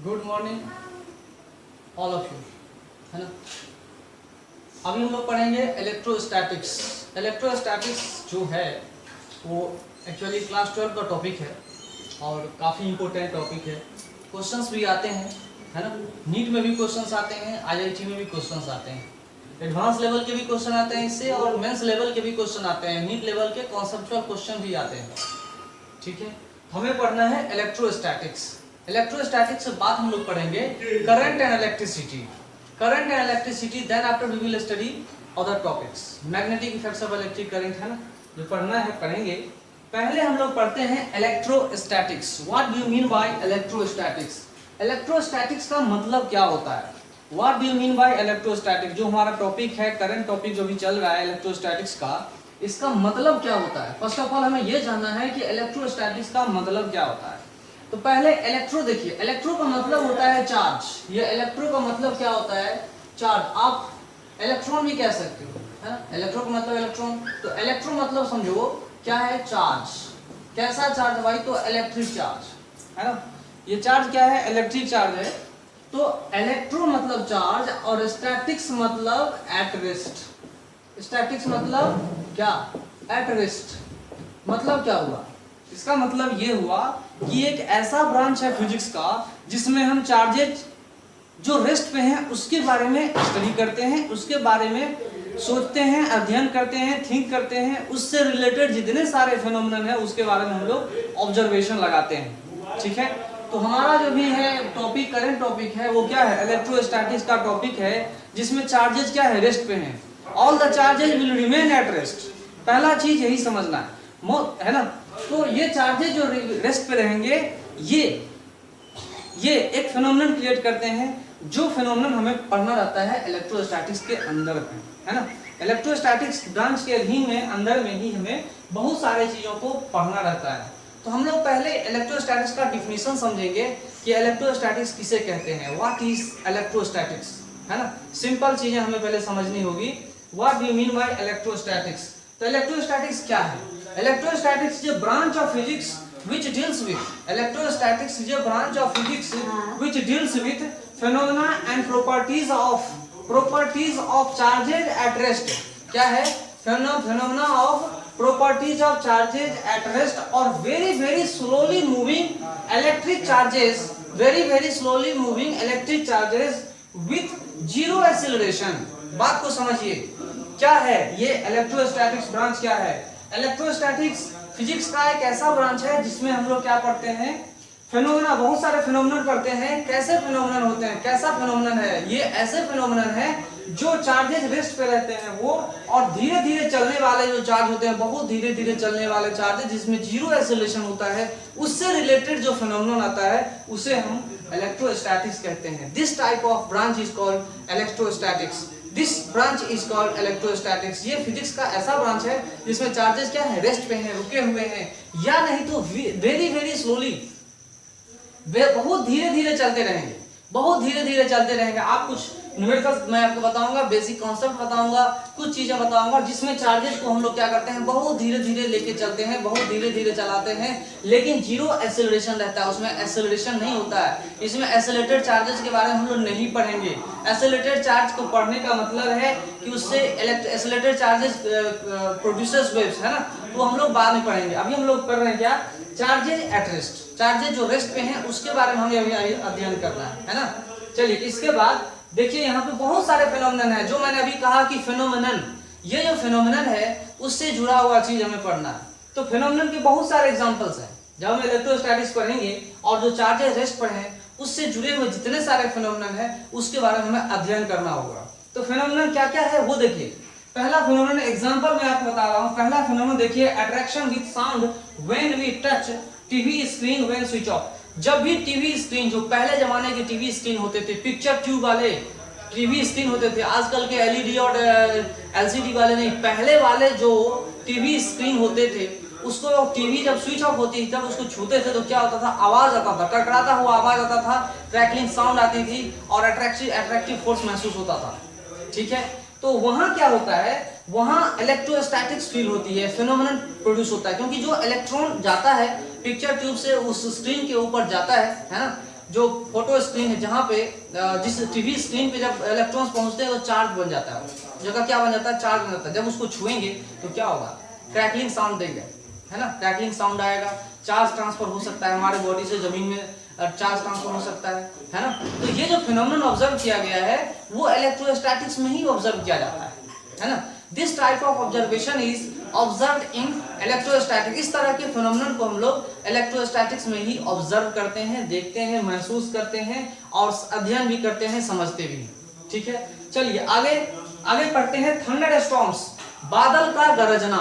Good morning all of you, है ना। अभी हम लोग पढ़ेंगे इलेक्ट्रोस्टैटिक्स। इलेक्ट्रोस्टैटिक्स जो है वो एक्चुअली क्लास 12 का टॉपिक है और काफ़ी इम्पोर्टेंट टॉपिक है। क्वेश्चंस भी आते हैं, है ना। नीट में भी क्वेश्चंस आते हैं, आईआईटी में भी क्वेश्चंस आते हैं, एडवांस लेवल के भी क्वेश्चन आते हैं इससे, और मेंस लेवल के भी क्वेश्चन आते हैं, नीट लेवल के कॉन्सेप्चुअल क्वेश्चन भी आते हैं। ठीक है, हमें पढ़ना है इलेक्ट्रोस्टैटिक्स। इलेक्ट्रोस्टैटिक्स से बाद हम लोग पढ़ेंगे current and electricity. Current and electricity, then after we will study other topics. Magnetic effects of electric current, है ना, जो पढ़ना है पढ़ेंगे। पहले हम लोग पढ़ते हैं electrostatics. What do you mean by electrostatics? Electrostatics का मतलब क्या होता है? What do you mean by electrostatics? जो हमारा टॉपिक है, करंट टॉपिक जो भी चल रहा है इलेक्ट्रोस्टैटिक्स का, इसका मतलब क्या होता है? फर्स्ट ऑफ ऑल हमें यह जानना है कि इलेक्ट्रोस्टैटिक्स का मतलब क्या होता है। तो पहले इलेक्ट्रो देखिए, इलेक्ट्रो का मतलब होता है चार्ज। ये इलेक्ट्रो का मतलब क्या होता है? चार्ज। आप इलेक्ट्रॉन भी कह सकते हो, है ना। इलेक्ट्रो का मतलब इलेक्ट्रॉन, तो इलेक्ट्रो मतलब समझो क्या है? चार्ज। कैसा चार्ज भाई? तो इलेक्ट्रिक चार्ज, है ना। ये चार्ज क्या है? इलेक्ट्रिक चार्ज है। तो इलेक्ट्रो मतलब चार्ज और स्टैटिक्स मतलब एट रेस्ट। स्टैटिक्स मतलब क्या? At rest. मतलब क्या हुआ? इसका मतलब ये हुआ कि एक ऐसा ब्रांच है फिजिक्स का जिसमें हम चार्जेज जो रेस्ट पे हैं उसके बारे में स्टडी करते हैं, उसके बारे में सोचते हैं, अध्ययन करते हैं, थिंक करते हैं, उससे रिलेटेड जितने सारे फिनोमेनन है उसके बारे में हम लोग ऑब्जर्वेशन लगाते हैं। ठीक है, तो हमारा जो भी है टॉपिक, करंट टॉपिक है, वो क्या है? इलेक्ट्रोस्टैटिक्स का टॉपिक है, जिसमें चार्जेज क्या है? रेस्ट पे हैं। All the charges will remain at rest. पहला चीज यही समझना है ना। तो ये चार्जेज जो रेस्ट पे रहेंगे, ये एक फिनोमेनन क्रिएट करते हैं, जो फिनोमेनन हमें पढ़ना रहता है इलेक्ट्रोस्टैटिक्स के अंदर में, है ना। इलेक्ट्रोस्टैटिक्स ब्रांच के अधीन में, अंदर में ही हमें बहुत सारे चीजों को पढ़ना रहता है। तो हम लोग पहले इलेक्ट्रोस्टैटिक्स का डिफिनीशन समझेंगे कि इलेक्ट्रोस्टैटिक्स किसे कहते हैं। व्हाट इज इलेक्ट्रोस्टैटिक्स, है ना। सिंपल चीजें हमें पहले समझनी होगी। What do you mean by electrostatics? तो इलेक्ट्रोस्टैटिक्स क्या है? Electrostatics is a branch of physics which deals with electrostatics is a branch of physics which deals with phenomena and properties of charges at rest. क्या है? Phenomena of properties of charges at rest or very slowly moving electric charges, very slowly moving electric charges with zero acceleration. बात को समझिए, क्या है ये electrostatics branch? क्या है इलेक्ट्रोस्टैटिक्स? फिजिक्स का एक ऐसा ब्रांच है जिसमें हम लोग क्या पढ़ते हैं? फिनोमेना, बहुत सारे फिनोमेनन पढ़ते हैं। कैसे फिनोमेनन होते हैं? कैसा फिनोमेनन है ये? ऐसे फिनोमेनन है जो चार्जेस रेस्ट पे रहते हैं वो, और धीरे धीरे चलने वाले जो चार्ज होते हैं, बहुत धीरे धीरे चलने वाले चार्जेस जिसमें जीरो एक्सेलरेशन होता है, उससे रिलेटेड जो फिनोमेनन आता है उसे हम इलेक्ट्रोस्टैटिक्स कहते हैं। This type of branch is called electrostatics. This branch is called electrostatics. ये फिजिक्स का ऐसा ब्रांच है जिसमें चार्जेस क्या है? रेस्ट पे हैं, रुके हुए हैं, या नहीं तो वेरी स्लोली, वे बहुत धीरे धीरे चलते रहेंगे, बहुत धीरे धीरे चलते रहेंगे। आप कुछ न्यूमेरिकल्स मैं आपको बताऊंगा, बेसिक कॉन्सेप्ट बताऊंगा, कुछ चीजें बताऊंगा जिसमें चार्जेस को हम लोग क्या करते हैं? बहुत धीरे धीरे लेके चलते हैं, बहुत धीरे धीरे चलाते हैं, लेकिन जीरो एक्सेलरेशन रहता है, उसमें एक्सेलरेशन नहीं होता है। इसमें एक्सेलरेटेड चार्जेस के बारे में हम लोग नहीं पढ़ेंगे। एक्सेलरेटेड चार्ज को पढ़ने का मतलब है कि उससे एक्सेलरेटेड चार्जेस प्रोड्यूसर्स वेव्स, है ना, तो हम लोग बाद में पढ़ेंगे। अभी हम लोग कर रहे हैं क्या? Charges at rest. चार्जेज जो रेस्ट पे हैं उसके बारे में हमें अभी अध्ययन करना है ना। चलिए, इसके बाद देखिए यहाँ पे बहुत सारे फिनोमेनन है। जो मैंने अभी कहा कि फिनोमेनन, ये जो फिनोमेनन है उससे जुड़ा हुआ चीज हमें पढ़ना है। तो फिनोमेनन के बहुत सारे एग्जांपल्स हैं। जब हम इलेक्ट्रोस्टैटिक्स पढ़ेंगे और जो चार्जेस रेस्ट पर हैं उससे जुड़े हुए जितने सारे फिनोमेनन है उसके बारे में हमें अध्ययन करना होगा। तो फिनोमेनन क्या क्या है वो देखिए। पहला फिनोमेनन एग्जांपल मैं आपको बता रहा हूँ। पहला फिनोमेनन देखिए, attraction with sound when we touch TV screen when switch off. जब भी टीवी स्क्रीन, जो पहले जमाने के टीवी स्क्रीन होते थे, पिक्चर ट्यूब वाले टीवी स्क्रीन होते थे, आजकल के एलईडी और एलसीडी वाले नहीं, पहले वाले जो टीवी स्क्रीन होते थे, उसको टीवी जब स्विच ऑफ होती थी तब उसको छूते थे तो क्या होता था? आवाज आता था, कड़कड़ाता हुआ आवाज आता था, क्रैकलिंग साउंड आती थी और अट्रैक्टिव फोर्स महसूस होता था। ठीक है, तो वहां क्या होता है? वहां इलेक्ट्रोस्टैटिक्स फील होती है, फिनोमेनन प्रोड्यूस होता है, क्योंकि जो इलेक्ट्रॉन जाता है पिक्चर ट्यूब से उस स्क्रीन के ऊपर जाता है ना, जो फोटो स्क्रीन है, जहाँ पे जिस टीवी स्क्रीन पे जब इलेक्ट्रॉन्स पहुंचते हैं तो चार्ज बन जाता है, जगह क्या बन जाता है, चार्ज बन जाता है। जब उसको छुएंगे तो क्या होगा, क्रैकलिंग साउंड देगा, है ना, क्रैकलिंग साउंड आएगा, चार्ज ट्रांसफर हो सकता है हमारे बॉडी से जमीन में, चार्ज ट्रांसफर हो सकता है ना। तो ये जो फिनोमेनन ऑब्जर्व किया गया है वो इलेक्ट्रोस्टैटिक्स में ही ऑब्जर्व किया जाता है ना। This type of observation is observed in electrostatic. इस तरह के फिनोमेनन को हम लोग इलेक्ट्रोस्टैटिक्स में ही ऑब्जर्व करते हैं, देखते हैं, महसूस करते हैं और अध्ययन भी करते हैं, समझते भी। ठीक है, चलिए आगे आगे पढ़ते हैं। थंडर स्टॉर्म्स, बादल का गरजना।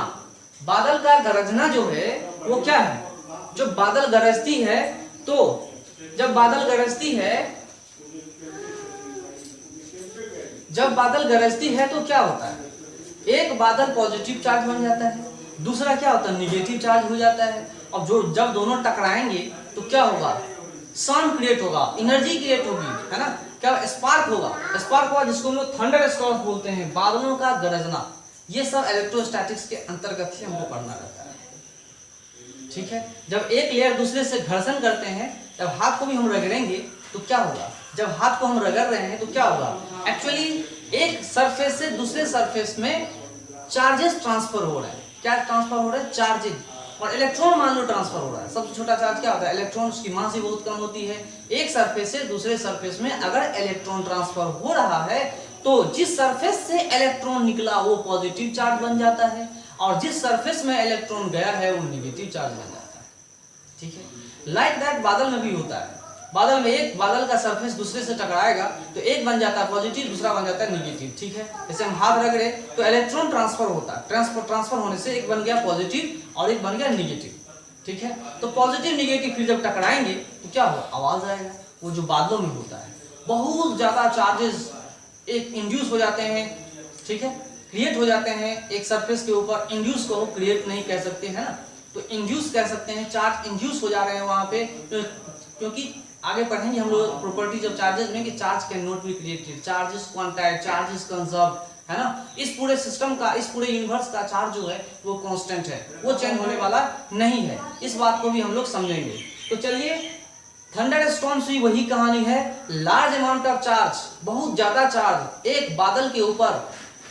बादल का गरजना जो है वो क्या है, जब बादल गरजती है तो जब बादल गरजती है तो क्या होता है, एक बादल पॉजिटिव चार्ज बन जाता है, दूसरा क्या होता है, निगेटिव चार्ज हो जाता है। अब जब दोनों टकराएंगे तो क्या होगा, साउंड क्रिएट होगा, एनर्जी क्रिएट होगी, है ना, क्या स्पार्क होगा जिसको हम लोग थंडर स्टॉर्म्स बोलते हैं, बादलों का गरजना। ये सब इलेक्ट्रोस्टैटिक्स के अंतर्गत ही हमको पढ़ना रहता है। ठीक है, जब एक लेयर दूसरे से घर्षण करते हैं, जब हाथ को भी हम रगड़ेंगे तो क्या होगा, जब हाथ को हम रगड़ रहे हैं तो क्या होगा, एक्चुअली एक सरफेस से दूसरे सरफेस में चार्जेस ट्रांसफर हो रहे हैं। क्या ट्रांसफर हो रहा है, चार्जेस। और इलेक्ट्रॉन मान लो ट्रांसफर हो रहा है। सबसे छोटा चार्ज क्या होता है, इलेक्ट्रॉन, उसकी मास ही बहुत कम होती है। एक सरफेस से दूसरे सरफेस में अगर इलेक्ट्रॉन ट्रांसफर हो रहा है तो जिस सरफेस से इलेक्ट्रॉन निकला वो पॉजिटिव चार्ज बन जाता है और जिस सरफेस में इलेक्ट्रॉन गया है वो नेगेटिव चार्ज बन जाता है। ठीक है, लाइक दैट बादल में भी होता है। बादल में एक बादल का सरफेस दूसरे से टकराएगा तो एक बन जाता है पॉजिटिव, दूसरा बन जाता है नेगेटिव। ठीक है, जैसे हम हाथ रगड़े तो इलेक्ट्रॉन ट्रांसफर होता है, ट्रांसफर होने से एक बन गया पॉजिटिव और एक बन गया नेगेटिव। ठीक है, तो पॉजिटिव नेगेटिव फिर जब टकराएंगे तो क्या होगा, आवाज आएगा। वो जो बादलों में होता है, बहुत ज्यादा चार्जेस एक इंड्यूस हो जाते हैं। ठीक है, क्रिएट हो जाते हैं एक सरफेस के ऊपर। इंड्यूस को क्रिएट नहीं कह सकते, है ना, तो इंड्यूस कह सकते हैं। चार्ज इंड्यूस हो जा रहे हैं वहां पे, क्योंकि आगे पढ़ेंगे हम लोग प्रॉपर्टीज ऑफ चार्जेस में कि charge can not be created, charge is quantize, charge is conserved, है ना। इस पूरे सिस्टम का, इस पूरे यूनिवर्स का चार्ज जो है वो कांस्टेंट है, वो चेंज होने वाला नहीं है। इस बात को भी हम लोग समझेंगे। तो चलिए, थंडर स्टॉर्म्स भी वही कहानी है। लार्ज अमाउंट ऑफ चार्ज, बहुत ज्यादा चार्ज एक बादल के ऊपर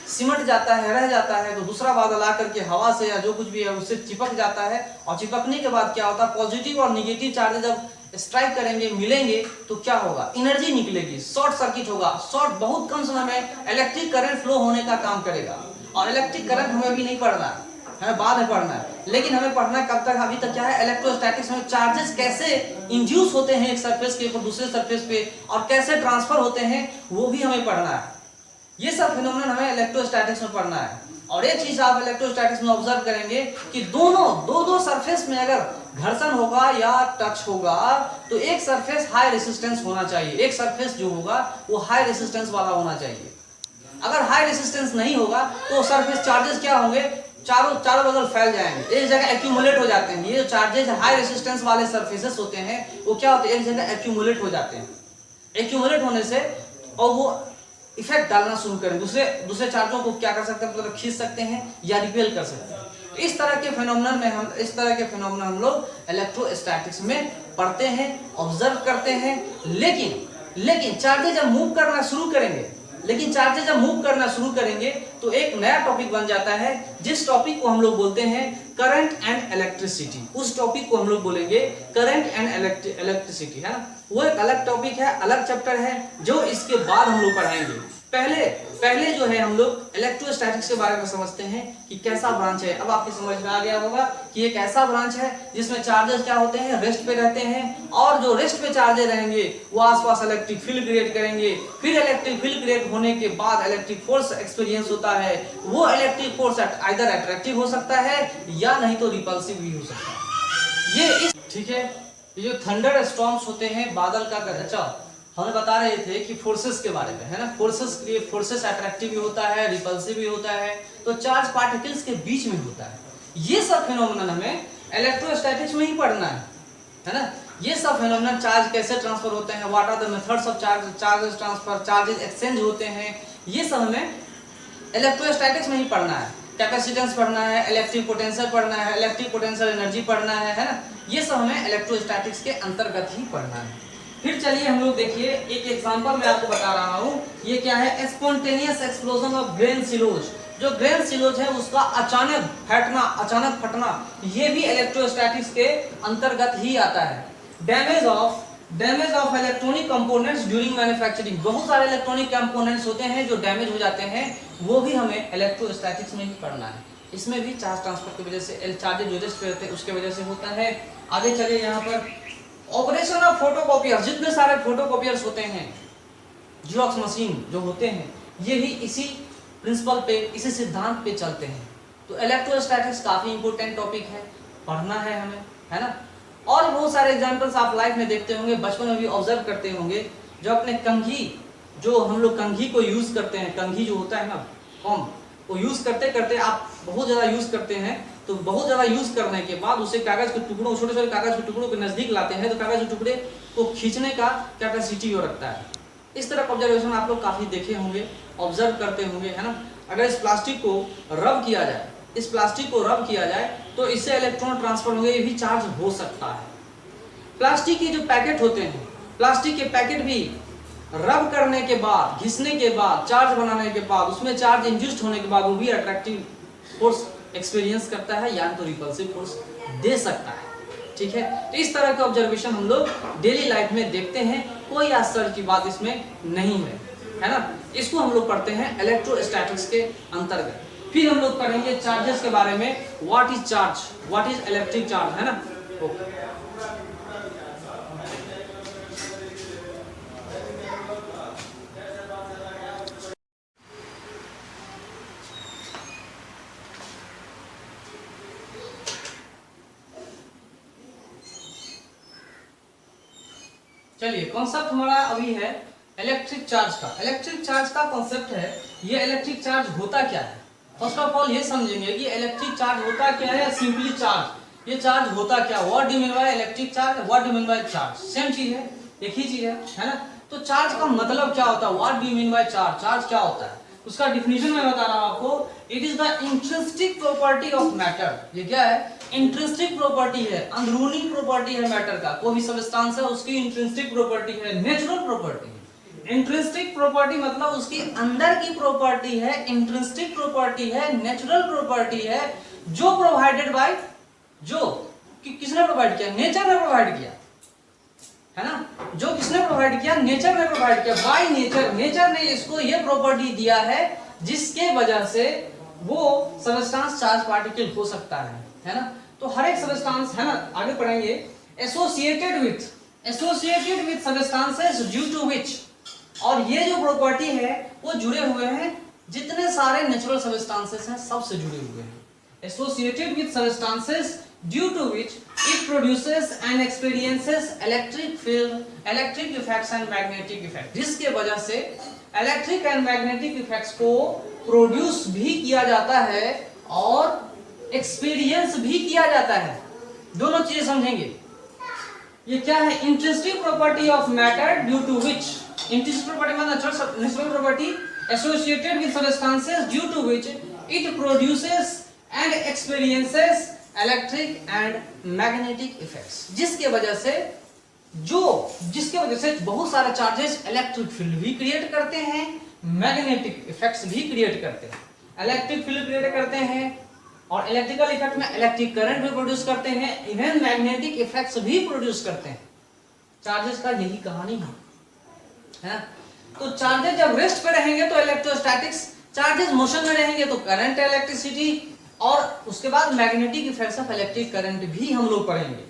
सिमट जाता है, रह जाता है, तो दूसरा बादल आकर के हवा से या जो कुछ भी है उससे चिपक जाता है। और चिपकने के बाद क्या होता है, पॉजिटिव और निगेटिव चार्ज जब स्ट्राइक करेंगे, मिलेंगे, तो क्या होगा, एनर्जी निकलेगी, शॉर्ट सर्किट होगा। शॉर्ट बहुत कम समय में इलेक्ट्रिक करंट फ्लो होने का काम करेगा। और इलेक्ट्रिक करंट हमें अभी नहीं पढ़ना है, हमें बाद में पढ़ना है, लेकिन हमें पढ़ना है कब तक, अभी तक क्या है, इलेक्ट्रोस्टैटिक्स में चार्जेस कैसे इंड्यूस होते हैं एक सरफेस के ऊपर दूसरे सरफेस पे और कैसे ट्रांसफर होते हैं वो भी हमें पढ़ना है। ये सब फिनोमेनन हमें इलेक्ट्रोस्टैटिक्स में पढ़ना है। और एक चीज आप इलेक्ट्रोस्टैटिक्स में ऑब्जर्व करेंगे कि दो सरफेस में अगर घर्षण होगा या टच होगा तो एक सरफेस हाई रेसिस्टेंस होना चाहिए, एक सरफेस जो होगा वो हाई रेसिस्टेंस वाला होना चाहिए। अगर हाई रेसिस्टेंस नहीं होगा तो सरफेस चार्जेस क्या होंगे, चारों बगल फैल जाएंगे, एक जगह एक्यूमुलेट हो जाते हैं। ये जो चार्जेस हाई रेसिस्टेंस वाले सरफेसेस होते हैं वो क्या होते हैं, एक जगह एक्यूमुलेट हो जाते हैं। एक्यूमुलेट होने से और वो इफेक्ट डालना शुरू करें, दूसरे चार्जों को क्या कर सकते हैं, मतलब खींच सकते हैं या रिपेल कर सकते हैं। तो इस तरह के फिनोमेनन हम लोग इलेक्ट्रोस्टैटिक्स में पढ़ते हैं, ऑब्जर्व करते हैं। लेकिन चार्जेस जब मूव करना शुरू करेंगे तो एक नया टॉपिक बन जाता है, जिस टॉपिक को हम लोग बोलते हैं करंट एंड इलेक्ट्रिसिटी। उस टॉपिक को हम लोग बोलेंगे करंट एंड इलेक्ट्रिसिटी, है ना। वो एक अलग टॉपिक है, अलग चैप्टर है, जो इसके बाद हम लोग पढ़ाएंगे। पहले जो है हम लोग इलेक्ट्रोस्टैटिक्स के बारे में समझते हैं कि कैसा ब्रांच है। अब आपकी समझ में आ गया होगा कि एक ऐसा ब्रांच है जिसमें चार्जेस क्या होते हैं, रेस्ट पे रहते हैं, और जो रेस्ट पे चार्जेस रहेंगे वो आसपास इलेक्ट्रिक फील्ड क्रिएट करेंगे। फिर इलेक्ट्रिक फील्ड क्रिएट होने के बाद इलेक्ट्रिक फोर्स एक्सपीरियंस होता है। वो इलेक्ट्रिक फोर्स आइदर अट्रैक्टिव हो सकता है या नहीं तो रिपल्सिव भी हो सकता है। ये ठीक है, ये जो थंडर स्टॉर्म्स होते हैं, बादल का गरजा, हमें बता रहे थे कि फोर्सेस के बारे में, है ना। फोर्सेस अट्रैक्टिव भी होता है, रिपल्सिव भी होता है, तो चार्ज पार्टिकल्स के बीच में होता है। ये सब फिनोमेनन हमें इलेक्ट्रोस्टैटिक्स में ही पढ़ना है ना। ये सब फिनोमेनन, चार्ज कैसे ट्रांसफर होते हैं, what are the methods of charges transfer, charges exchange होते हैं, ये सब हमें इलेक्ट्रोस्टैटिक्स में ही पढ़ना है। कैपेसिटेंस पढ़ना है, इलेक्ट्रिक पोटेंशियल पढ़ना है, इलेक्ट्रिक पोटेंशियल एनर्जी पढ़ना है ना। ये सब हमें इलेक्ट्रोस्टैटिक्स के अंतर्गत ही पढ़ना है। फिर चलिए हम लोग देखिए एक एग्जांपल मैं आपको बता रहा हूँ। ये क्या है, spontaneous explosion of grain silos. जो ग्रेन सिलोज है उसका अचानक फटना, ये भी इलेक्ट्रोस्टैटिक्स के अंतर्गत ही आता है। Damage of electronic components during manufacturing. बहुत सारे इलेक्ट्रॉनिक कंपोनेंट्स होते हैं जो डैमेज हो जाते हैं, वो भी हमें इलेक्ट्रोस्टैटिक्स में ही पढ़ना है। इसमें भी चार्ज ट्रांसफर की वजह से चार्जेज जो रेस्ट करते हैं उसके वजह से होता है। आगे चलिए यहाँ पर ऑपरेशन ऑफ फोटोकॉपियर। जितने सारे फोटोकॉपियर्स होते हैं, जिरोक्स मशीन जो होते हैं, ये भी इसी प्रिंसिपल पे, इसी सिद्धांत पे चलते हैं। तो इलेक्ट्रोस्टैटिक्स काफी इंपॉर्टेंट टॉपिक है, पढ़ना है हमें, है ना। और बहुत सारे एग्जांपल्स आप लाइफ में देखते होंगे, बचपन में भी ऑब्जर्व करते होंगे। जो अपने कंघी, जो हम लोग कंघी को यूज करते हैं, कंघी जो होता है ना कॉम, वो यूज करते करते आप बहुत ज्यादा यूज करते हैं, तो बहुत ज्यादा यूज करने के बाद उसे कागज के टुकड़ों, छोटे छोटे कागज के टुकड़ों के नजदीक लाते हैं, तो कागज के टुकड़े को खींचने का कैपेसिटी हो रखता है। इस तरह का ऑब्जर्वेशन आप लोग काफी देखे होंगे, ऑब्जर्व करते होंगे, है ना। अगर इस प्लास्टिक को रब किया जाए, तो इससे इलेक्ट्रॉन ट्रांसफर होंगे, ये भी चार्ज हो सकता है। प्लास्टिक के जो पैकेट होते हैं, प्लास्टिक के पैकेट भी रब करने के बाद, घिसने के बाद, चार्ज बनाने के बाद, उसमें चार्ज इंड्यूस्ड होने के बाद वो भी अट्रैक्टिव फोर्स एक्सपीरियंस करता है या तो रिपल्सिव फोर्स दे सकता है। ठीक है, तो इस तरह के ऑब्जर्वेशन हम लोग डेली लाइफ में देखते हैं, कोई आश्चर्य की बात इसमें नहीं है ना। इसको हम लोग पढ़ते हैं इलेक्ट्रोस्टैटिक्स के अंतर्गत। फिर हम लोग पढ़ेंगे चार्जेस के बारे में, what is charge, what is electric charge, है ना। ओके, चलिए कॉन्सेप्ट हमारा अभी है इलेक्ट्रिक चार्ज का। इलेक्ट्रिक चार्ज का कॉन्सेप्ट है, ये इलेक्ट्रिक चार्ज होता क्या है। फर्स्ट ऑफ ऑल ये समझेंगे कि इलेक्ट्रिक चार्ज होता क्या है, सिंपली चार्ज, ये चार्ज होता क्या, what do you mean by electric charge, what do you mean by charge, same चीज है, एक ही चीज है ना। तो चार्ज का मतलब क्या होता है, what do you mean by charge, charge क्या होता है, उसका डिफिनेशन मैं बता रहा हूं आपको। It is the intrinsic property of matter. ये क्या है, इंट्रिंसिक प्रॉपर्टी है, अंदरूनी प्रॉपर्टी है मैटर का। कोई भी सब्सटेंस है उसकी इंट्रिंसिक प्रॉपर्टी है, नेचुरल प्रॉपर्टी है। इंट्रिंसिक प्रॉपर्टी मतलब उसकी अंदर की प्रॉपर्टी है, इंट्रिंसिक प्रॉपर्टी है, नेचुरल प्रॉपर्टी है, जो प्रोवाइडेड बाय, जो किसने प्रोवाइड किया, नेचर ने प्रोवाइड किया, है ना। जो किसने प्रोवाइड किया, नेचर ने प्रोवाइड किया, बाय नेचर। नेचर ने इसको ये प्रॉपर्टी दिया है जिसके वजह से वो सब्सटेंस चार्ज पार्टिकल हो सकता है ना। तो हर एक सब्सटेंस, है ना, आगे पढ़ेंगे, associated with substances due to which, और ये जो प्रॉपर्टी है वो जुड़े हुए हैं जितने सारे नेचुरल सब्सटेंसेस हैं सबसे जुड़े हुए हैं। Associated with substances due to which it produces and experiences electric field, electric effects and magnetic effect, जिसके वजह से इलेक्ट्रिक एंड मैग्नेटिक इफेक्ट्स को प्रोड्यूस भी किया जाता है और एक्सपीरियंस भी किया जाता है। दोनों चीजें समझेंगे। ये क्या है, intrinsic property of matter due to which, intrinsic property मतलब natural property associated with substances due to which it produces and experiences electric and magnetic effects, जिसके वजह से बहुत सारे चार्जेस इलेक्ट्रिक फील्ड भी क्रिएट करते हैं, मैग्नेटिक इफेक्ट्स भी क्रिएट करते हैं। इलेक्ट्रिक फील्ड क्रिएट करते हैं और इलेक्ट्रिकल इफेक्ट में इलेक्ट्रिक करंट भी प्रोड्यूस करते हैं, इवन मैग्नेटिक इफेक्ट्स भी प्रोड्यूस करते हैं। चार्जेस का यही कहानी है ना। तो चार्जेस जब रेस्ट पे रहेंगे तो इलेक्ट्रोस्टैटिक्स, चार्जेस मोशन में रहेंगे तो करंट, इलेक्ट्रिसिटी, और उसके बाद magnetic effects of electric current भी हम लोग पढ़ेंगे।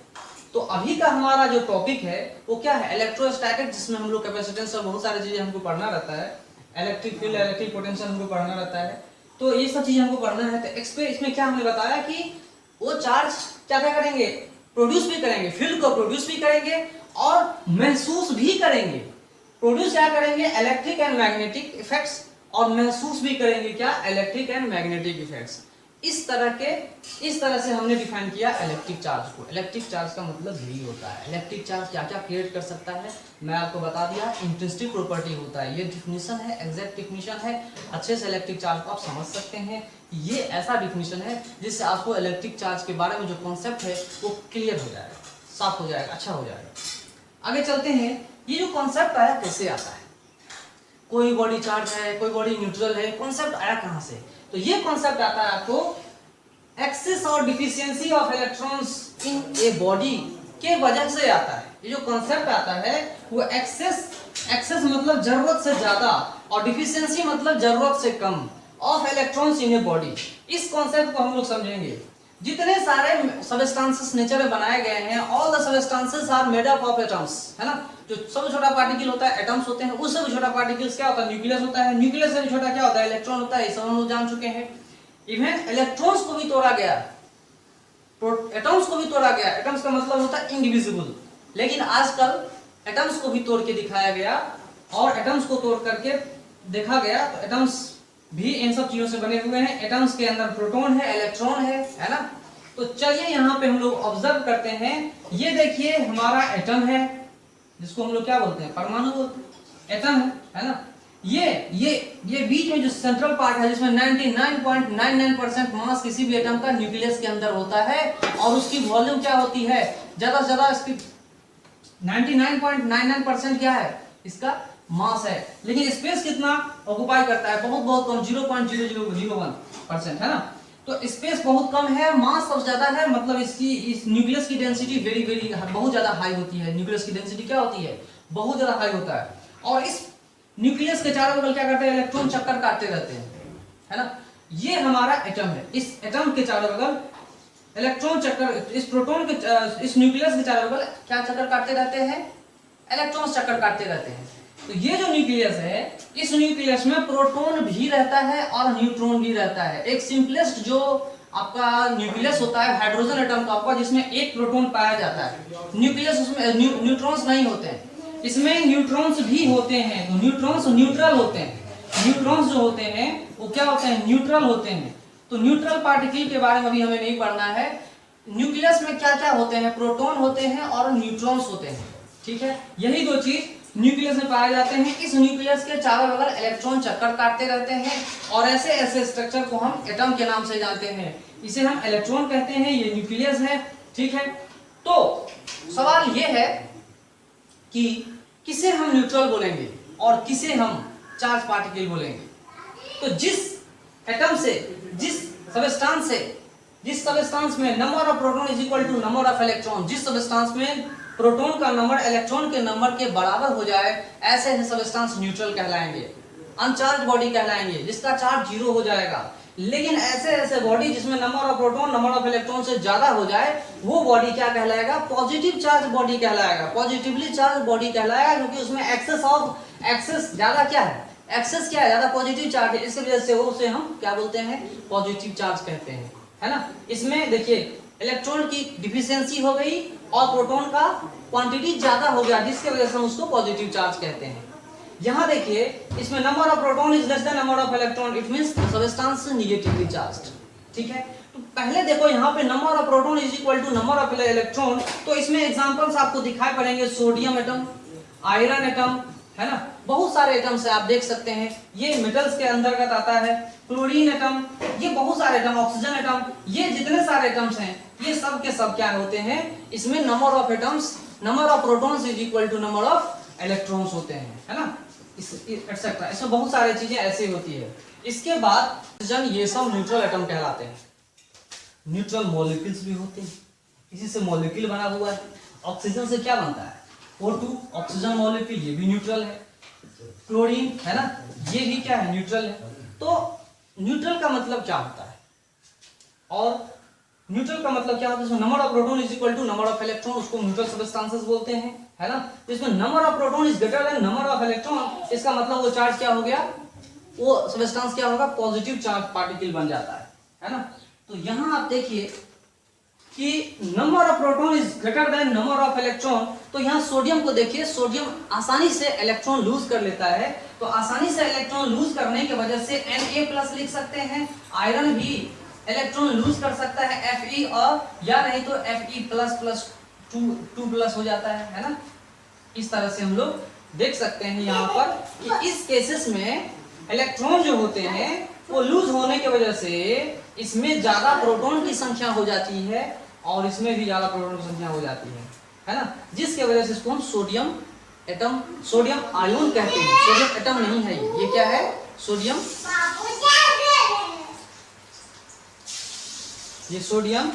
तो अभी का हमारा जो टॉपिक है वो क्या है, इलेक्ट्रोस्टैटिक्स, जिसमें हम लोग कैपेसिटेंस और बहुत सारी चीजें हमको पढ़ना रहता है, इलेक्ट्रिक फील्ड, इलेक्ट्रिक पोटेंशियल हमको पढ़ना रहता है। तो ये सब चीजें हमको पढ़ना है। तो इसमें क्या हमने बताया कि वो चार्ज क्या क्या करेंगे, प्रोड्यूस भी करेंगे, फील्ड को प्रोड्यूस भी करेंगे और महसूस भी करेंगे। प्रोड्यूस क्या करेंगे, इलेक्ट्रिक एंड मैग्नेटिक इफेक्ट्स, और महसूस भी करेंगे क्या, इलेक्ट्रिक एंड मैग्नेटिक इफेक्ट्स। इस तरह से हमने डिफाइन किया इलेक्ट्रिक चार्ज को। इलेक्ट्रिक चार्ज का मतलब यही होता है। इलेक्ट्रिक चार्ज क्या क्या क्रिएट कर सकता है मैं आपको बता दिया, इंट्रिंसिक प्रॉपर्टी होता है, ये डिफिनीशन है, एग्जैक्ट डिफिनीशन है। अच्छे से इलेक्ट्रिक चार्ज को आप समझ सकते हैं। ये ऐसा डिफिनीशन है जिससे आपको इलेक्ट्रिक चार्ज के बारे में जो कॉन्सेप्ट है वो क्लियर हो जाएगा, साफ हो जाएगा, अच्छा हो जाएगा। आगे चलते हैं। ये जो कॉन्सेप्ट आया कैसे आता है, कोई बॉडी चार्ज है, कोई बॉडी न्यूट्रल है, कॉन्सेप्ट आया कहां से? तो ये कॉन्सेप्ट आता है आपको एक्सेस और deficiency of electrons in a body के वजह से आता है। ये जो कॉन्सेप्ट आता है वो एक्सेस मतलब जरूरत से ज्यादा और डिफिशियंसी मतलब जरूरत से कम of electrons in a body. इस कॉन्सेप्ट को हम लोग समझेंगे। जितने सारे सबस्टेंसेस नेचर में बनाए गए हैं, all the substances are made up of atoms, है ना। जो सबसे छोटा पार्टिकल होता है एटम्स होते हैं, उससे भी छोटा पार्टिकल्स क्या होता है, न्यूक्लियस होता है, न्यूक्लियस से भी छोटा क्या होता है, इलेक्ट्रॉन होता है। ये सब हम लोग जान चुके हैं। इवन इलेक्ट्रॉन्स को भी तोड़ा गया, एटम्स को भी तोड़ा गया। एटम्स का मतलब होता है इनडिविजिबल, लेकिन आजकल एटम्स को भी तोड़ के दिखाया गया और एटम्स को तोड़ करके देखा गया। तो एटम्स भी इन सब चीजों से बने हुए हैं। एटम्स के अंदर प्रोटॉन है, इलेक्ट्रॉन है ना। तो चलिए यहाँ पे हम लोग ऑब्जर्व करते हैं। ये देखिए हमारा एटम है, जिसको हम लोग क्या बोलते हैं, परमाणु बोलते हैं, एटम है ना। ये बीच में जो सेंट्रल पार्ट है, जिसमें 99.99% मास किसी भी एटम का न्यूक्लियस के अंदर होता है और उसकी वॉल्यूम क्या होती है, ज्यादा से ज्यादा इसकी 99.99% क्या है, इसका मास है। लेकिन स्पेस कितना ऑक्युपाई करता है, बहुत कम, 0.0001% है ना। तो स्पेस बहुत कम है, मास सबसे ज्यादा है, मतलब इसकी इस न्यूक्लियस की डेंसिटी वेरी बहुत ज्यादा हाई होती है। न्यूक्लियस की डेंसिटी क्या होती है, बहुत ज्यादा हाई होता है। और इस न्यूक्लियस के चारों बगल क्या करते हैं, इलेक्ट्रॉन चक्कर काटते रहते हैं, है ना। ये हमारा एटम है। इस एटम के चारों बगल इलेक्ट्रॉन चक्कर, इस प्रोटॉन के इस न्यूक्लियस के चारों बगल क्या चक्कर काटते रहते हैं, इलेक्ट्रॉन चक्कर काटते रहते हैं। तो ये जो न्यूक्लियस है, इस न्यूक्लियस में प्रोटॉन भी रहता है और न्यूट्रॉन भी रहता है। एक सिंपलेस्ट जो आपका न्यूक्लियस होता है हाइड्रोजन एटम का आपका, जिसमें एक प्रोटॉन पाया जाता है। न्यूक्लियस उसमें न्यूट्रॉन्स नहीं होते हैं, इसमें न्यूट्रॉन्स भी होते हैं। तो न्यूट्रॉन्स न्यूट्रल होते हैं। न्यूट्रॉन्स जो होते हैं वो क्या होते हैं, न्यूट्रल होते हैं। तो न्यूट्रल पार्टिकल के बारे में अभी हमें नहीं पढ़ना है। न्यूक्लियस में क्या क्या होते हैं, प्रोटॉन होते हैं और न्यूट्रॉन्स होते हैं, ठीक है। यही दो चीज न्यूक्लियस में पाए जाते हैं। इस न्यूक्लियस के चारों बगल इलेक्ट्रॉन चक्कर काटते रहते हैं और ऐसे स्ट्रक्चर को हम एटम के नाम से जानते हैं। इसे हम इलेक्ट्रॉन कहते हैं, ये न्यूक्लियस है, ठीक है। तो सवाल ये है कि किसे हम न्यूट्रल बोलेंगे और किसे हम चार्ज पार्टिकल बोलेंगे। तो जिस एटम से, जिस सबस्टेंस में number of proton is equal to number of electron, जिस सबस्टेंस में प्रोटॉन का नंबर इलेक्ट्रॉन के नंबर के बराबर हो जाए, ऐसे सबस्टेंस न्यूट्रल कहलाएंगे, अनचार्ज बॉडी कहलाएंगे, जिसका चार्ज 0 हो जाएगा। लेकिन ऐसे बॉडी जिसमें number of proton number of electron से ज्यादा हो जाए, वो बॉडी क्या कहलाएगा, पॉजिटिव चार्ज बॉडी कहलाएगा, पॉजिटिवली चार्ज बॉडी कहलाएगा, क्योंकि उसमें एक्सेस ज्यादा क्या है, एक्सेस क्या है, ज्यादा पॉजिटिव चार्ज है। इसकी वजह से उसे हम क्या बोलते हैं, पॉजिटिव चार्ज कहते हैं, है ना। इसमें देखिए इलेक्ट्रॉन की डिफिशियंसी हो गई और प्रोटॉन का क्वांटिटी ज्यादा हो गया, जिसकी वजह से हम उसको पॉजिटिव चार्ज कहते हैं। यहाँ देखिए इसमें number of proton is less than number of electron, it means substance negatively charged, ठीक है। तो पहले देखो यहाँ पे number of proton is equal to number of electron, तो इसमें एग्जांपल्स आपको दिखाई पड़ेंगे, सोडियम एटम, आयरन एटम, है ना। बहुत सारे एटम्स है, आप देख सकते हैं, ये मेटल्स के अंतर्गत आता है। क्लोरीन एटम, ये बहुत सारे एटम, ऑक्सीजन एटम, ये जितने सारे एटम्स हैं, ये सब के सब क्या होते हैं, इसमें number of atoms, number of protons is equal to number of electrons होते हैं, है ना, एटसेट्रा। इसमें बहुत सारी चीजें ऐसी होती है। इसके बाद ऑक्सीजन, ये सब न्यूट्रल एटम कहलाते हैं। न्यूट्रल मॉलिक्यूल्स भी होते हैं, इसी से मॉलिक्यूल बना हुआ है। ऑक्सीजन से क्या बनता है, O2 ऑक्सीजन मॉलिक्यूल, ये भी न्यूट्रल है। क्लोरीन, है ना, ये भी क्या है, न्यूट्रल है। तो न्यूट्रल का मतलब क्या होता है, और न्यूट्रल का मतलब क्या होता है, number of proton is equal to number of electron, उसको न्यूट्रल सबस्टेंसेस बोलते हैं, है ना। तो इसमें number of proton is greater than number of electron, इसका मतलब वो चार्ज क्या हो गया, वो सबस्टेंस क्या होगा, पॉजिटिव चार्ज पार्टिकल बन जाता है ना। तो यहाँ आप देखिए कि number of proton is greater than number of electron. तो यहाँ सोडियम को देखिए, सोडियम आसानी से इलेक्ट्रॉन लूज कर लेता है, तो आसानी से इलेक्ट्रॉन लूज करने की वजह से Na+ लिख सकते हैं। आयरन भी इलेक्ट्रॉन लूज कर सकता है Fe, और या नहीं तो Fe++2 2+ हो जाता है ना। इस तरह से हम लोग देख सकते हैं यहाँ पर कि इस केसेस में इलेक्ट्रॉन जो होते हैं वो लूज होने की वजह से इसमें ज्यादा प्रोटॉन की संख्या हो जाती है और इसमें भी ज्यादा प्रोटॉन की संख्या हो जाती है ना, जिसकी वजह से इसको हम सोडियम एटम सोडियम आयन कहते हैं, सोडियम एटम नहीं है। ये क्या है? सोडियम, ये सोडियम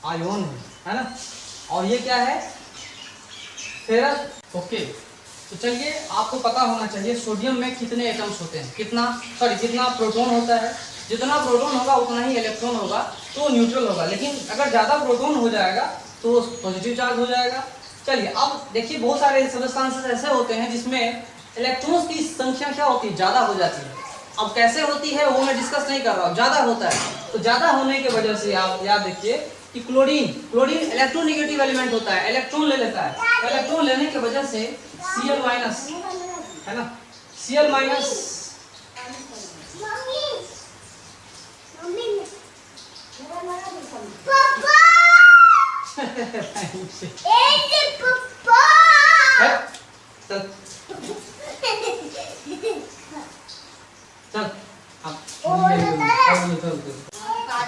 आयन है ना। और ये क्या है? फेरस। ओके, तो चलिए आपको पता होना चाहिए सोडियम में कितने एटम्स होते हैं, कितना प्रोटॉन होता है। जितना प्रोटॉन होगा उतना ही इलेक्ट्रॉन होगा, तो न्यूट्रल होगा। लेकिन अगर ज़्यादा प्रोटॉन हो जाएगा तो पॉजिटिव चार्ज हो जाएगा। चलिए अब देखिए, बहुत सारे सब्सटेंसेस ऐसे होते हैं जिसमें इलेक्ट्रॉन्स की संख्या क्या होती है? ज़्यादा हो जाती है। अब कैसे होती है वो मैं डिस्कस नहीं कर रहा हूँ, ज़्यादा होता है। तो ज़्यादा होने की वजह से आप याद रखिए कि क्लोरीन इलेक्ट्रोनेगेटिव एलिमेंट होता है, इलेक्ट्रॉन ले लेता है। इलेक्ट्रॉन लेने की वजह से Cl माइनस है ना, Cl माइनस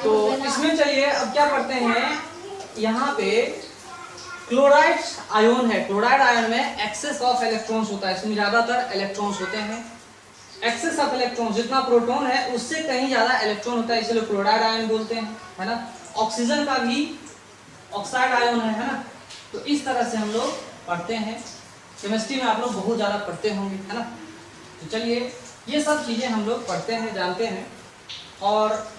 तो इसमें चलिए अब क्या करते हैं, यहाँ पे क्लोराइड आयन है। क्लोराइड आयन में एक्सेस ऑफ इलेक्ट्रॉन्स होता है, इसमें ज्यादातर इलेक्ट्रॉन्स होते हैं। एक्सेस ऑफ इलेक्ट्रॉन, जितना प्रोटॉन है उससे कहीं ज्यादा इलेक्ट्रॉन होता है, इसलिए क्लोराइड आयन बोलते हैं, है ना। ऑक्सीजन का भी ऑक्साइड आयन है ना। तो इस तरह से हम लोग पढ़ते हैं, केमिस्ट्री में आप लोग बहुत ज़्यादा पढ़ते होंगे, है ना। तो चलिए ये सब चीज़ें हम लोग पढ़ते हैं, जानते हैं, और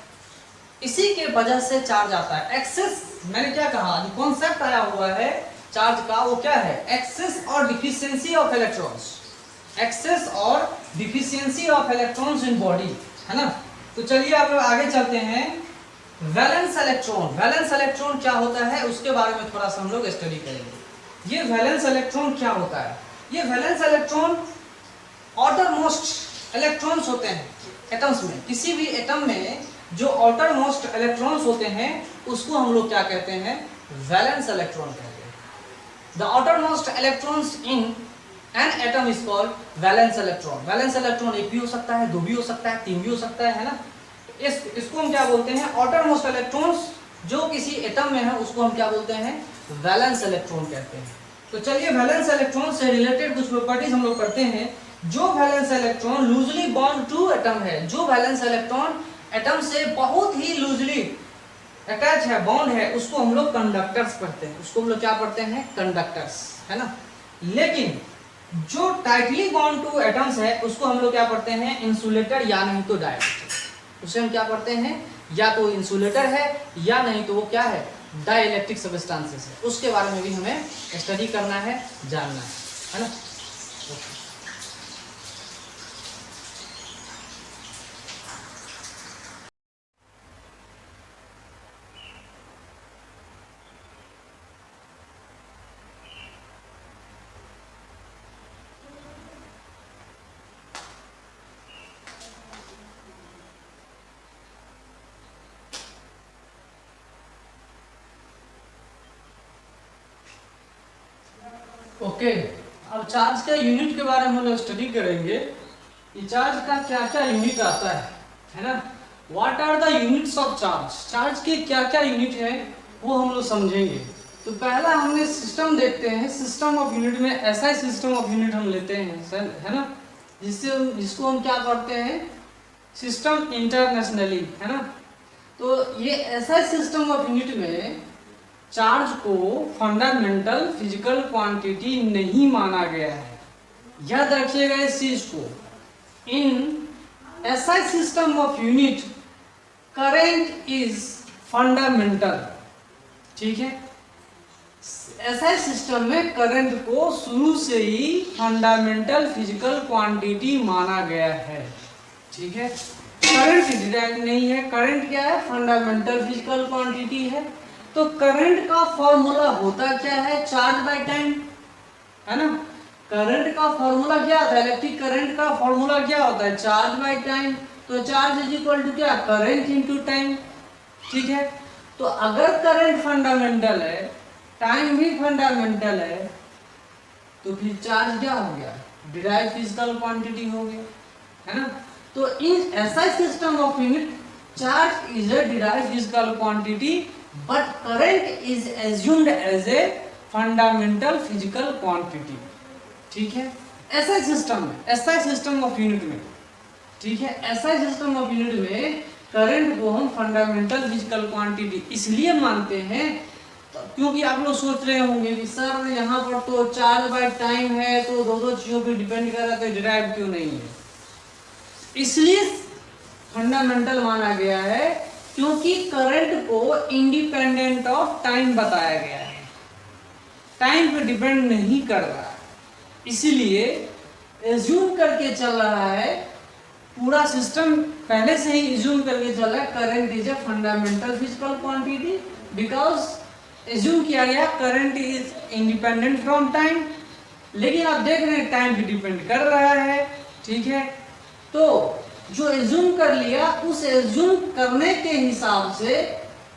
इसी के वजह से चार्ज आता है। एक्सेस, मैंने क्या कहा, जो कॉन्सेप्ट आया हुआ है चार्ज का वो क्या है? एक्सेस और डिफिशियंसी ऑफ इलेक्ट्रॉन्स, एक्सेस और deficiency of electrons in body, है ना। तो चलिए आप लोग आगे चलते हैं। वैलेंस इलेक्ट्रॉन, वैलेंस इलेक्ट्रॉन क्या होता है उसके बारे में थोड़ा सा हम लोग स्टडी करेंगे। ये वैलेंस इलेक्ट्रॉन क्या होता है? ये valence electron outer most electrons होते हैं एटम्स में। किसी भी एटम में जो आउटर मोस्ट इलेक्ट्रॉन्स होते हैं उसको हम लोग क्या कहते हैं? वैलेंस इलेक्ट्रॉन कहते हैं। The outer most electrons in an atom is called valence electron. Valence electron एक भी हो सकता है, दो भी हो सकता है, तीन भी हो सकता है ना। इसको हम क्या बोलते हैं? आउटर मोस्ट इलेक्ट्रॉन्स जो किसी एटम में है उसको हम क्या बोलते हैं? वैलेंस इलेक्ट्रॉन कहते हैं। तो चलिए वैलेंस इलेक्ट्रॉन से रिलेटेड कुछ प्रॉपर्टीज हम लोग करते हैं। जो valence electron loosely bond to atom है, जो वैलेंस इलेक्ट्रॉन एटम से बहुत ही लूजली अटैच है, बॉन्ड है, उसको हम लोग कंडक्टर्स पढ़ते हैं। उसको हम लोग क्या पढ़ते हैं? कंडक्टर्स, है ना। लेकिन जो टाइटली बॉन्ड टू एटम्स है उसको हम लोग क्या पढ़ते हैं? इंसुलेटर या नहीं तो डाइलेक्ट्रिक। उसे हम क्या पढ़ते हैं? या तो इंसुलेटर है या नहीं तो वो क्या है? डाइलेक्ट्रिक सब्सटेंसेस है। उसके बारे में भी हमें स्टडी करना है, जानना है ना। ओके, अब चार्ज का यूनिट के बारे में हम लोग स्टडी करेंगे। ये चार्ज का क्या क्या यूनिट आता है ना। What are the units of charge, charge के क्या क्या यूनिट है वो हम लोग समझेंगे। तो पहला हमने सिस्टम देखते हैं। सिस्टम ऑफ यूनिट में ऐसा सिस्टम ऑफ यूनिट हम लेते हैं सर, है ना, जिसको हम क्या करते हैं? सिस्टम इंटरनेशनली, है ना। तो ये ऐसा सिस्टम ऑफ यूनिट में चार्ज को फंडामेंटल फिजिकल क्वांटिटी नहीं माना गया है। याद रखिएगा इस चीज को। इन ऐसा system of unit current is fundamental, ठीक है। ऐसा सिस्टम में करंट को शुरू से ही फंडामेंटल फिजिकल क्वांटिटी माना गया है, ठीक है। करंट डिराइव नहीं है, करंट क्या है? फंडामेंटल फिजिकल क्वांटिटी है। तो करंट का फॉर्मूला होता क्या है? चार्ज बाय टाइम, है ना। करंट का फॉर्मूला क्या होता है? इलेक्ट्रिक करंट का फॉर्मूला क्या होता है? Charge by time. तो चार्ज इज इक्वल टू क्या? करंट इनटू टाइम, ठीक है। तो अगर करंट फंडामेंटल है, टाइम भी फंडामेंटल है, तो फिर चार्ज क्या हो गया? डिराइव फिजिकल क्वांटिटी हो गया, है ना। तो इन ऐसा system of unit charge is a derive physical quantity but current is assumed as a fundamental physical quantity, ठीक है। एसआई सिस्टम में, एसआई सिस्टम ऑफ यूनिट में, ठीक है, एसआई सिस्टम ऑफ यूनिट में करंट को हम फंडामेंटल फिजिकल क्वांटिटी इसलिए मानते हैं क्योंकि आप लोग सोच रहे होंगे कि सर यहाँ पर तो चार्ज बाय टाइम है तो दो चीजों पे डिपेंड कर रहा है तो डिराइव क्यों नहीं है। इसलिए फंडामेंटल माना गया है क्योंकि करंट को इंडिपेंडेंट ऑफ टाइम बताया गया है, टाइम पे डिपेंड नहीं कर रहा है। इसलिए एज्यूम करके चल रहा है, पूरा सिस्टम पहले से ही एज्यूम करके चल रहा है current is a fundamental physical quantity because assume किया गया current is independent from time. लेकिन आप देख रहे हैं टाइम पे डिपेंड कर रहा है, ठीक है। तो जो एज्यूम कर लिया उस एज्यूम करने के हिसाब से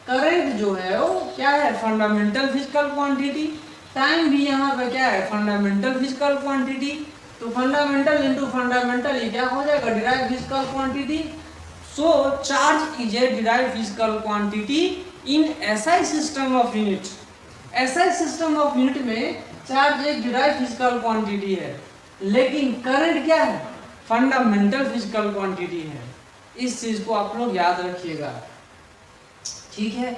करंट जो है वो क्या है, फंडामेंटल फिजिकल क्वांटिटी। टाइम भी यहाँ पे क्या है, फंडामेंटल फिजिकल क्वांटिटी। तो फंडामेंटल इनटू फंडामेंटल ये क्या हो जाएगा, derived physical quantity. So charge is a derived physical quantity in SI system of unit. SI system of unit में चार्ज एक डिराइव्ड फिजिकल क्वांटिटी है, लेकिन करंट क्या है, फंडामेंटल फिजिकल क्वांटिटी है। इस चीज को आप लोग याद रखिएगा, ठीक है।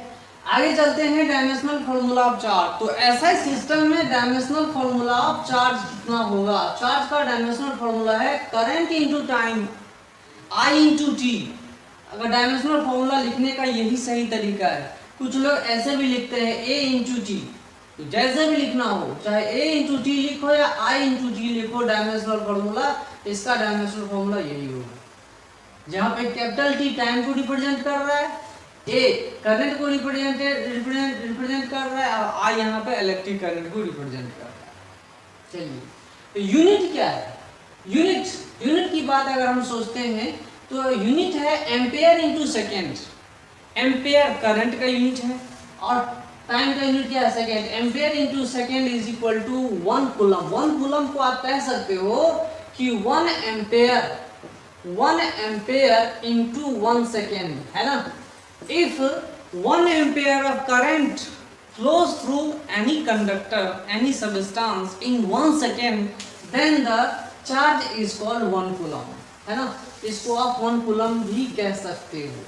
आगे चलते हैं डायमेंशनल फॉर्मूला ऑफ चार्ज। तो ऐसा सिस्टम में डायमेंशनल फॉर्मूला ऑफ चार्ज कितना होगा। चार्ज का डायमेंशनल फॉर्मूला है current into time I into T. अगर डायमेंशनल फॉर्मूला लिखने का यही सही तरीका है। कुछ लोग ऐसे भी लिखते हैं ए इंटू टी, तो जैसे भी लिखना हो, चाहे ए इंटू टी लिखो या आई इंटू टी लिखो, डायमेंशनल फॉर्मूला इसका डायमेंशनल फॉर्मूला यही होगा। जहाँ पे कैपिटल टी टाइम को रिप्रेजेंट कर रहा है, ए करंट को रिप्रेजेंट कर रहा है, और आई यहाँ पे इलेक्ट्रिक करंट को रिप्रेजेंट कर रहा है। चलिए, तो यूनिट क्या है, यूनिट की बात अगर हम सोचते हैं तो यूनिट है ampere into second. Ampere current का यूनिट है और टाइम का यूनिट क्या है, second. Ampere into second is equal to 1 coulomb. 1 coulomb को आप कह सकते हो कि 1 एम्पेयर इंटू 1 सेकेंड, है ना। If 1 ampere of current flows through any conductor, any substance in 1 second, then the charge is called 1 coulomb, है ना। इसको आप 1 coulomb भी कह सकते हो।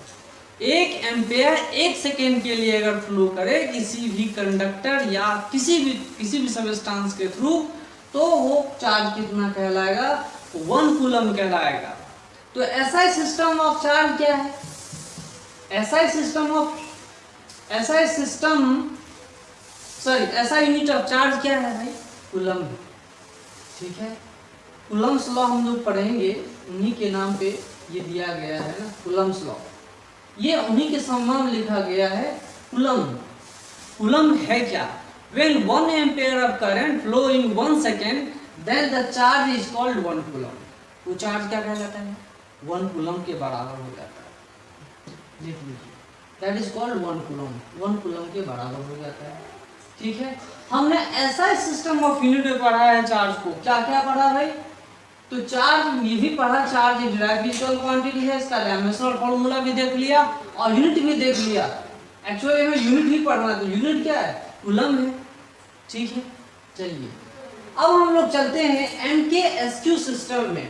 1 एम्पेयर 1 सेकेंड के लिए अगर फ्लो करे किसी भी कंडक्टर या किसी भी सबस्टांस के थ्रू, तो वो चार्ज कितना कहलाएगा, 1 कूलम कहलाएगा। तो ऐसा सिस्टम ऑफ चार्ज क्या है, ऐसा यूनिट ऑफ चार्ज क्या है भाई, कूलम, ठीक है। कूलम्स लॉ हम लोग पढ़ेंगे, उन्हीं के नाम पे ये दिया गया है ना, कूलम्स लॉ। ये उन्हीं के सम्मान में लिखा गया है कूलम। कूलम है क्या, when 1 ampere of current flow in 1 second then the charge is called 1 coulomb. वो चार्ज क्या कहलाता है, 1 कूलम के बराबर हो जाता है। लिख लीजिए, that is called 1 coulomb. 1 coulomb के बराबर हो जाता है, ठीक है। हमने ऐसा सिस्टम ऑफ यूनिट में पढ़ा है चार्ज को, क्या क्या पढ़ा भाई, तो चार्ज ये भी पढ़ा, चार्ज एक डिराइव्ड फिजिकल क्वांटिटी है, इसका डायमेंशनल फॉर्मूला भी देख लिया और यूनिट भी देख लिया। एक्चुअली हमें यूनिट ही पढ़ना, तो यूनिट क्या है, कूलम है, ठीक है। चलिए अब हम लोग चलते हैं MKSQ सिस्टम में।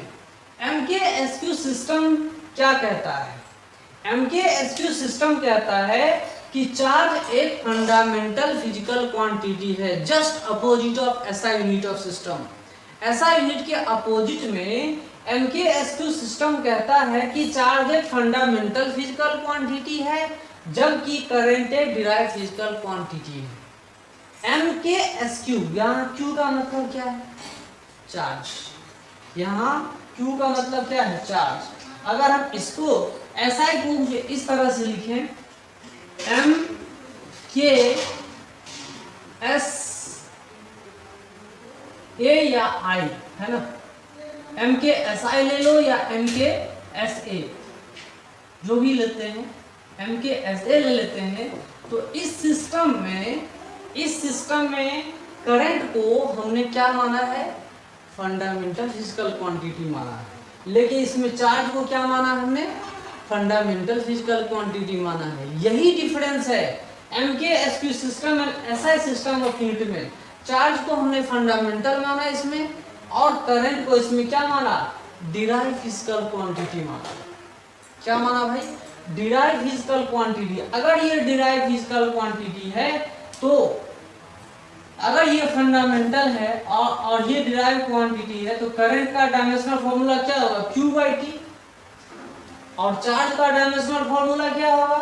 MKSQ सिस्टम क्या कहता है, MKSQ सिस्टम कहता है कि चार्ज एक फंडामेंटल फिजिकल क्वांटिटी है, just opposite of SI unit of system. SI unit के अपोजिट में MKSQ सिस्टम कहता है कि चार्ज एक फंडामेंटल फिजिकल क्वांटिटी है, जबकि करंट एक डिराइव्ड फिजिकल क्वांटिटी है। MKSQ, यहाँ Q का मतलब क्या है, चार्ज। यहाँ Q का मतलब क्या है, चार्ज। अगर हम इसको SI को इस तरह से लिखें, MKS A या I, है ना, MKSI ले लो या MKSA, जो भी लेते हैं, MKSA ले लेते हैं। तो इस सिस्टम में करंट को हमने क्या माना है, फंडामेंटल फिजिकल क्वांटिटी माना है, लेकिन इसमें चार्ज को क्या माना हमने, फंडामेंटल फिजिकल क्वांटिटी माना है। यही डिफरेंस है MKSQ system and SI system of unit में। चार्ज को हमने फंडामेंटल माना इसमें, और करंट को इसमें क्या माना, डिराइव फिजिकल क्वांटिटी माना। क्या माना भाई, डिराइव फिजिकल क्वांटिटी। अगर ये डिराइव फिजिकल क्वांटिटी है तो अगर ये फंडामेंटल है और ये डिराइव क्वांटिटी है तो करंट का डायमेंशनल फॉर्मूला क्या होगा, Q/T। और चार्ज का डायमेंशनल फॉर्मूला क्या होगा,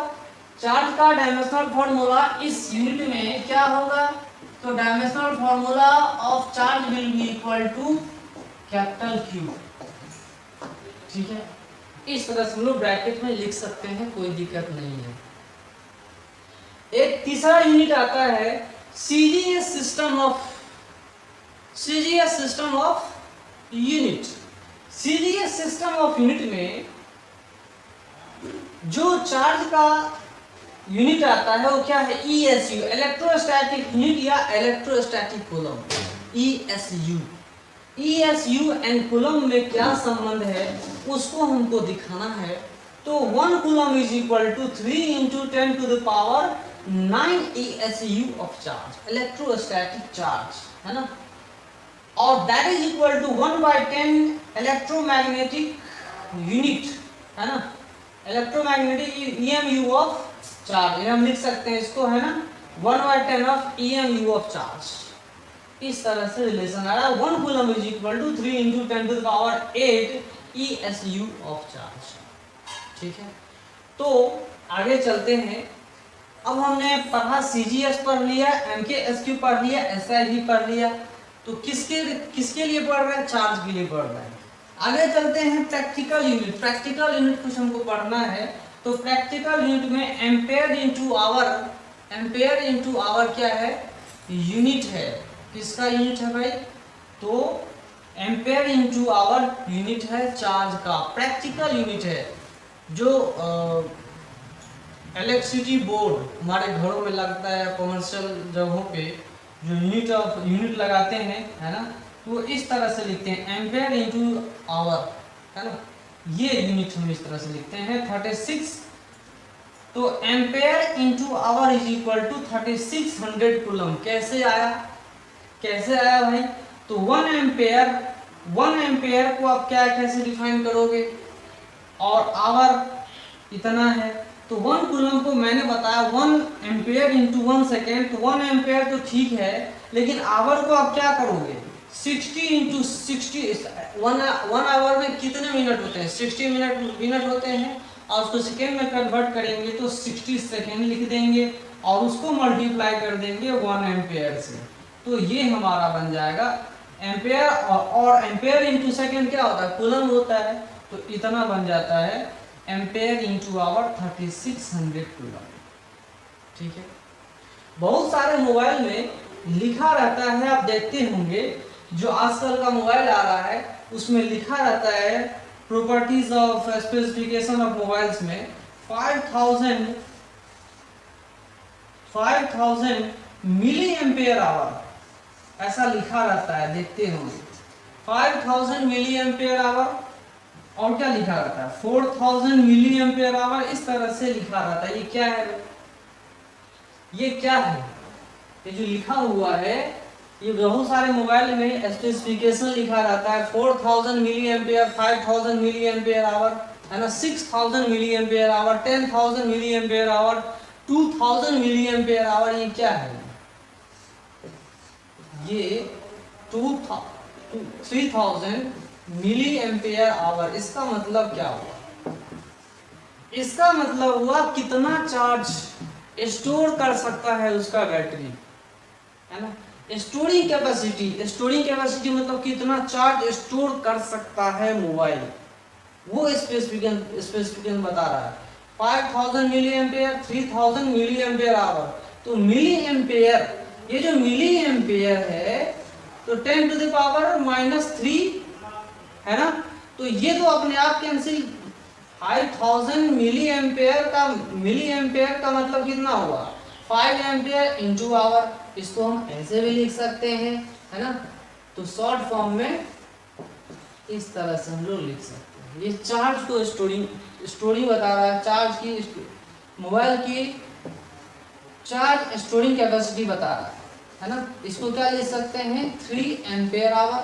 चार्ज का डायमेंशनल फॉर्मूला इस यूनिट में क्या होगा, तो dimensional formula of charge will be equal to capital Q। ठीक है, इस तरह से हम लोग ब्रैकेट में लिख सकते हैं, कोई दिक्कत नहीं है। एक तीसरा यूनिट आता है CGS system of unit. CGS system of unit में जो चार्ज का यूनिट आता है वो क्या है, ESU, इलेक्ट्रोस्टैटिक यूनिट या electrostatic coulomb. ESU and coulomb में क्या संबंध है उसको हमको दिखाना है। तो 1 coulomb is equal to 3 × 10⁹ ESU of charge, electrostatic charge है ना। और that is equal to 1/10 electromagnetic unit है ना, इलेक्ट्रोमैग्नेटिक EMU ऑफ चार्ज। हम लिख सकते हैं इसको है ना, 1/10 ऑफ EMU ऑफ चार्ज। इस तरह से रिलेशन आ रहा है, 1 coulomb is equal to 3 × 10⁸ ESU of charge. ठीक है, तो आगे चलते हैं। अब हमने पढ़ा CGS पढ़ लिया, MKSQ पढ़ लिया, SI भी पढ़ लिया। तो किसके लिए पढ़ रहे हैं, चार्ज के लिए पढ़ रहे हैं। आगे चलते हैं प्रैक्टिकल यूनिट। प्रैक्टिकल यूनिट कुछ हमको पढ़ना है। तो प्रैक्टिकल यूनिट में एम्पेयर इंटू आवर क्या है, यूनिट है। किसका यूनिट है भाई, तो एम्पेयर इंटू आवर यूनिट है चार्ज का, प्रैक्टिकल यूनिट है। जो इलेक्ट्रिसिटी बोर्ड हमारे घरों में लगता है, कमर्शियल जगहों पे जो यूनिट लगाते हैं है ना, तो इस तरह से लिखते हैं एम्पेयर इंटू आवर है ना, ये यूनिट हम इस तरह से लिखते हैं 36। तो ampere into hour is equal to 3600 coulomb. कैसे आया भाई, तो 1 एम्पेयर को आप क्या कैसे डिफाइन करोगे, और आवर इतना है। तो 1 कूलम को मैंने बताया 1 एम्पेयर इंटू 1 सेकेंड। तो 1 एम्पेयर तो ठीक है, लेकिन आवर को आप क्या करोगे, 60 इंटू 60। 1 आवर में कितने मिनट होते हैं, 60 मिनट होते हैं। और उसको सेकेंड में कन्वर्ट करेंगे तो 60 सेकेंड लिख देंगे और उसको मल्टीप्लाई कर देंगे 1 एम्पेयर से। तो ये हमारा बन जाएगा एम्पेयर, और एम्पेयर इंटू सेकेंड क्या होता है, कूलम होता है। तो इतना बन जाता है एम्पेयर इंटू आवर 3600 कूलम। ठीक है, बहुत सारे मोबाइल में लिखा रहता है, आप देखते होंगे जो आजकल का मोबाइल आ रहा है उसमें लिखा रहता है properties of specification of mobiles में 5000 मिली एम्पेयर आवर ऐसा लिखा रहता है, देखते होंगे 5000 मिली एम्पेयर आवर। और क्या लिखा रहता है 4000 मिली एम्पेयर आवर, इस तरह से लिखा रहता है। ये क्या है, ये जो लिखा हुआ है, ये बहुत सारे मोबाइल में स्पेसिफिकेशन लिखा रहता है 4000 milli ampere, 5000 milli ampere hour है ना, 6000 milli ampere hour, 10000 milli ampere hour, 2000 milli ampere hour. ये क्या है, ये 3000 मिली एम्पेयर आवर। इसका मतलब क्या हुआ, इसका मतलब हुआ कितना चार्ज स्टोर कर सकता है उसका बैटरी है ना। स्टोरिंग कैपेसिटी मतलब कितना चार्ज स्टोर कर सकता है मोबाइल, वो स्पेसिफिकेशन बता रहा है। 5000 milli ampere, 3000 milli ampere hour. तो मिली एम्पेयर, ये जो मिली एम्पेयर है तो 10⁻³ है ना। तो ये तो अपने आप कैंसिल, 5000 मिली एम्पेयर का मतलब कितना हुआ 5 एम्पेयर इंटू आवर। इसको हम ऐसे भी लिख सकते हैं है ना। तो शॉर्ट फॉर्म में इस तरह से हम लोग लिख सकते हैं। ये चार्ज को स्टोरिंग बता रहा है, चार्ज की मोबाइल की चार्ज स्टोरिंग कैपेसिटी बता रहा है ना। इसको क्या लिख सकते हैं 3 एम्पेयर आवर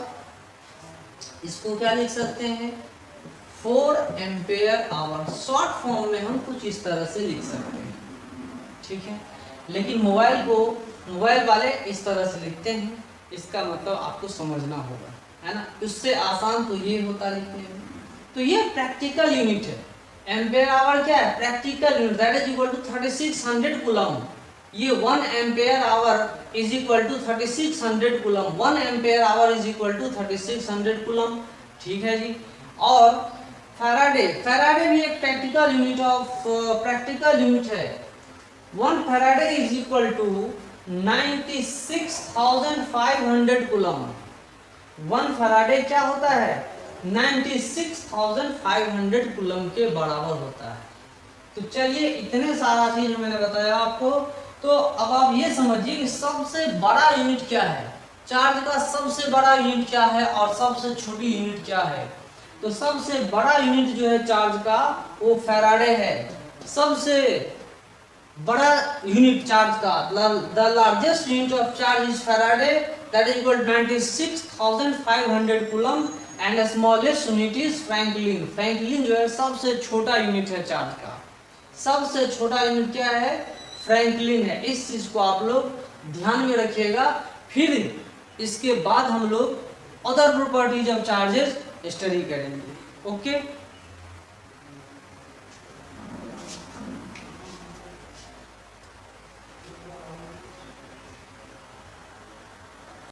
इसको क्या लिख सकते हैं 4 एम्पेयर आवर। शॉर्ट फॉर्म में हम कुछ इस तरह से लिख सकते हैं, ठीक है। लेकिन मोबाइल वाले इस तरह से लिखते हैं, इसका मतलब आपको समझना होगा, है ना। उससे आसान तो ये होता लिखने में। तो ये प्रैक्टिकल यूनिट है। एम्पेयर आवर क्या है, practical unit, that is equal to 3600 coulomb. ये 1 ampere hour is equal to 3600 coulomb. 1 ampere hour is equal to 3600 coulomb, ठीक है जी। और फैराडे भी एक प्रैक्टिकल यूनिट है। 1 faraday is equal to 96,500 coulomb. 1 faraday क्या होता है 96,500 कूलम के बराबर होता है। तो चलिए इतने सारा चीज मैंने बताया आपको। तो अब आप ये समझिए कि सबसे बड़ा यूनिट क्या है, चार्ज का सबसे बड़ा यूनिट क्या है और सबसे छोटी यूनिट क्या है। तो सबसे बड़ा यूनिट जो है चार्ज का वो फैराडे है। सबसे बड़ा यूनिट चार्ज का, the largest unit of charge is faraday, that is equal to 96,500 coulomb. And smallest unit is franklin. Franklin जो है सबसे छोटा यूनिट है चार्ज का। सबसे छोटा यूनिट क्या है, फ्रैंकलिन है। इस चीज को आप लोग ध्यान में रखिएगा। फिर इसके बाद हम लोग other properties of charges study करेंगे। ओके।